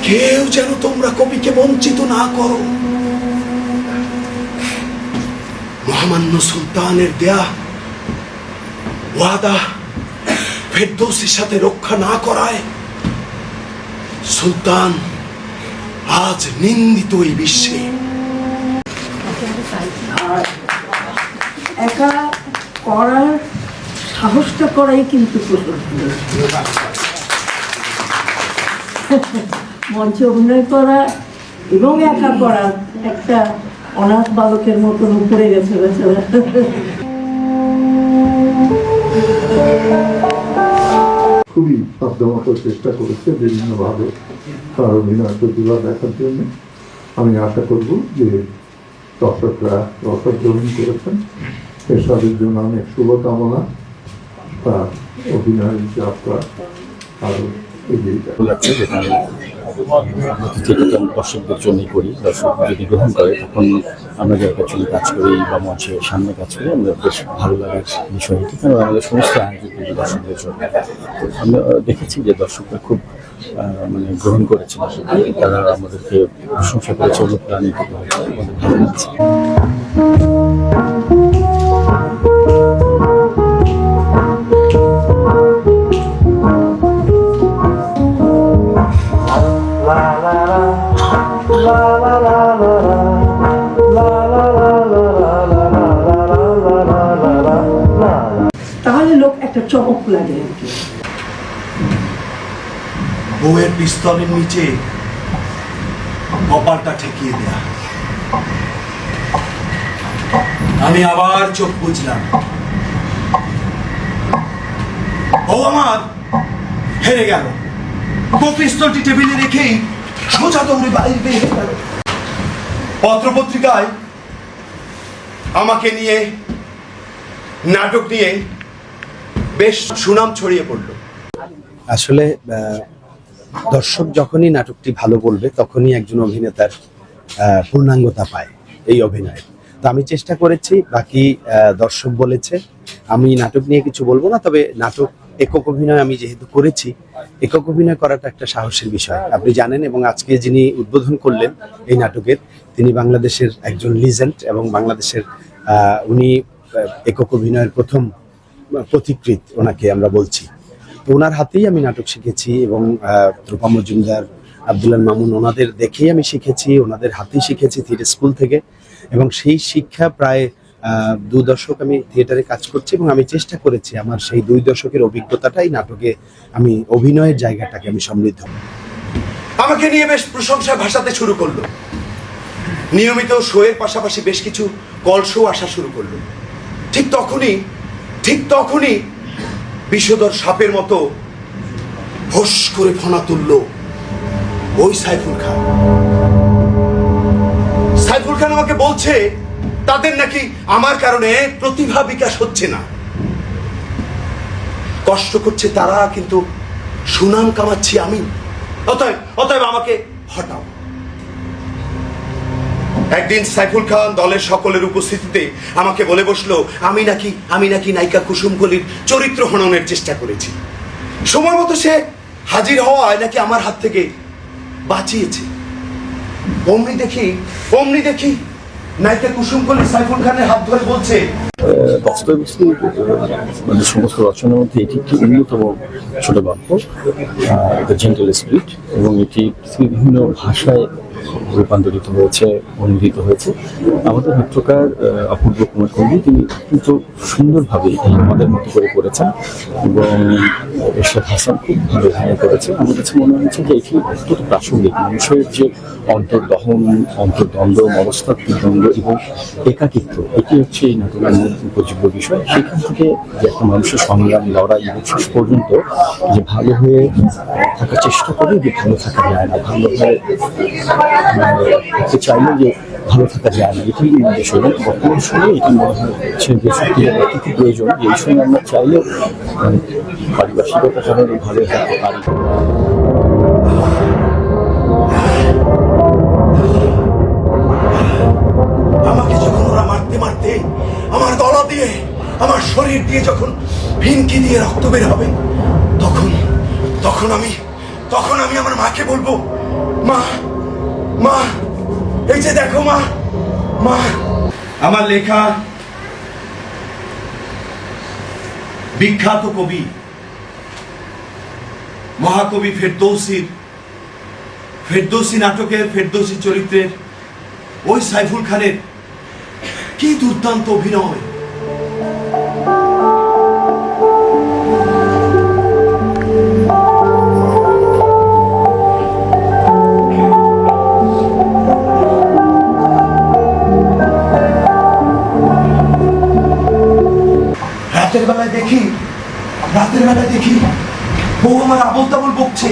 কেউ যেন তোমরা কবিকে বঞ্চিত না করো। মহামান্য সুলতানের দেয়া ওয়াদা ফেরদৌসীর সাথে রক্ষা না করায় সুলতান আজ নিন্দিত এই বিশ্বে। আর একা করার সাহসটা করাই কিন্তু মঞ্চে অভিনয় করা এবং একা করা একটা অনাথ বালকের মতন উপরে গেছে বেচারা। খুবই সাধ্যমতো চেষ্টা করেছে বিভিন্নভাবে তার অভিনয় প্রতিভা দেখার জন্য। আমি আশা করব যে দর্শকরা রসদ গ্রহণ করেছেন, এসবের জন্য অনেক শুভকামনা। তার অভিনয় যাত্রা আরও এগিয়ে যায়। দর্শকদের জন্যই করি, দর্শক যদি গ্রহণ করে তখন আমরা যার পেছনে কাজ করি বা মঞ্চের সামনে কাজ করি আমরা বেশ ভালো লাগার বিষয় এটি, কারণ আমাদের সমস্ত আয়োজন কিন্তু দর্শকদের জন্য। আমরা দেখেছি যে দর্শকরা খুব গ্রহণ করেছে, তারা আমাদেরকে প্রশংসা করেছে, অনুপ্রাণিত করেছে, আমাদের ভালো লাগছে। তাহলে লোক একটা চমক লাগে আর কি। বউয়ের পিস্তলের নিচে কপালটা ঠেকিয়ে দেয়া। আমি আবার চোখ বুঝলাম, ও আমার হেরে গেল। বউ পিস্তলটি টেবিলে রেখেই সোজা দৌড়ে বাইরে বের হয়ে গেল। পত্রপত্রিকায় আমাকে নিয়ে, নাটক নিয়ে বেশ সুনাম ছড়িয়ে পড়ল। আসলে দর্শক যখনই নাটকটি ভালো বলবে তখনই একজন অভিনেতার পূর্ণাঙ্গতা পায় এই অভিনয়ে। তো আমি চেষ্টা করেছি, বাকি দর্শক বলেছে। আমি নাটক নিয়ে কিছু বলবো না, তবে নাটক একক অভিনয় আমি যেহেতু করেছি, একক অভিনয় করাটা একটা সাহসের বিষয় আপনি জানেন। এবং আজকে যিনি উদ্বোধন করলেন এই নাটকের, তিনি বাংলাদেশের একজন লিজেন্ড এবং বাংলাদেশের উনি একক অভিনয়ের প্রথম পথিকৃৎ ওনাকে আমরা বলছি। তো ওনার হাতেই আমি নাটক শিখেছি এবং রূপা মজুমদার, আব্দুল্লাহ মামুন, ওনাদের দেখেই আমি শিখেছি, ওনাদের হাতেই শিখেছি থিয়েটার স্কুল থেকে। এবং সেই শিক্ষা প্রায় 2 দশক আমি থিয়েটারে কাজ করছি এবং আমি চেষ্টা করেছি আমার সেই 2 দশকের অভিজ্ঞতাটাই নাটকে আমি অভিনয়ের জায়গাটাকে আমি সমৃদ্ধ। আমাকে নিয়ে বেশ প্রশংসা ভাষাতে শুরু করলো। নিয়মিত শোয়ের পাশাপাশি বেশ কিছু কল শো আসা শুরু করলো। ঠিক তখনই বিষধর সাপের মতো হোস করে ফনা তুলল ওই সাইফুল খান। সাইফুল খান আমাকে বলছে তাদের নাকি আমার কারণে প্রতিভা বিকাশ হচ্ছে না, কষ্ট করছে তারা, কিন্তু সুনাম কামাচ্ছি আমি, অতএব আমাকে হটাও। একদিন সাইফুল খান দলের সকলের উপস্থিতিতে আমাকে বলে বসলো আমি নাকি নায়িকা কুসুম কলির চরিত্র হননের চেষ্টা করেছি। সময় মতো সে হাজির হওয়ায় নাকি আমার হাত থেকে বাঁচিয়েছে। অমনি দেখি নায়িকা কুসুম কলি সাইফুল খানের হাত ধরে বলছে, দস্তয়েভস্কির সমস্ত রচনার মধ্যে এটি একটি অন্যতম ছোট গল্প, দ্য জেন্টল স্পিরিট, এবং এটি পৃথিবীর বিভিন্ন ভাষায় রূপান্তরিত হয়েছে, অনুদিত হয়েছে। আমাদের নাট্যকার অপূর্ব কুমার কর্মী তিনি কিন্তু সুন্দরভাবে আমাদের মতো করে করেছেন এবং এরশাদ হাসান খুব ভালো অভিনয় করেছেন। আমার কাছে মনে হয়েছে যে এটি অত্যন্ত প্রাসঙ্গিক। মানুষের যে অন্তর্দহন, অন্তর্দ্বন্দ্ব, মনস্তাত্ত্বিক দ্বন্দ্ব এবং একাকিত্ব, এটি হচ্ছে এই নাটকের উপযোগ্য বিষয়। সেখান থেকে যে একটা মানুষের সংগ্রাম, লড়াই এবং শেষ পর্যন্ত যে ভালো হয়ে থাকার চেষ্টা করে, যে ভালো থাকা যায় না, ভালো হয়ে চাইলে যে ভালো থাকা যায় না, এটি বিষয়। এবং বর্তমান সময়ে এটি মনে হচ্ছে যে সত্যি খুব প্রয়োজন, যে এই সময় আমরা চাইলেও পারিপার্শ্বিকতা যেন ভালো থাকতে পারি। আমাকে যখন ওরা মারতে আমার গলা দিয়ে, আমার শরীর দিয়ে যখন ভিনকি দিয়ে রক্ত বের হবে, তখন আমি আমার মাকে বলবো, মা, মা, এই যে দেখো মা, মা, আমার লেখা বিখ্যাত কবি মহাকবি ফেরদৌসি নাটকের ফেরদৌসি চরিত্রের ওই সাইফুল খানের কি দুর্দান্ত অভিনয়। রাতের বেলায় দেখি বউ আমার আবোল তাবোল বকছে,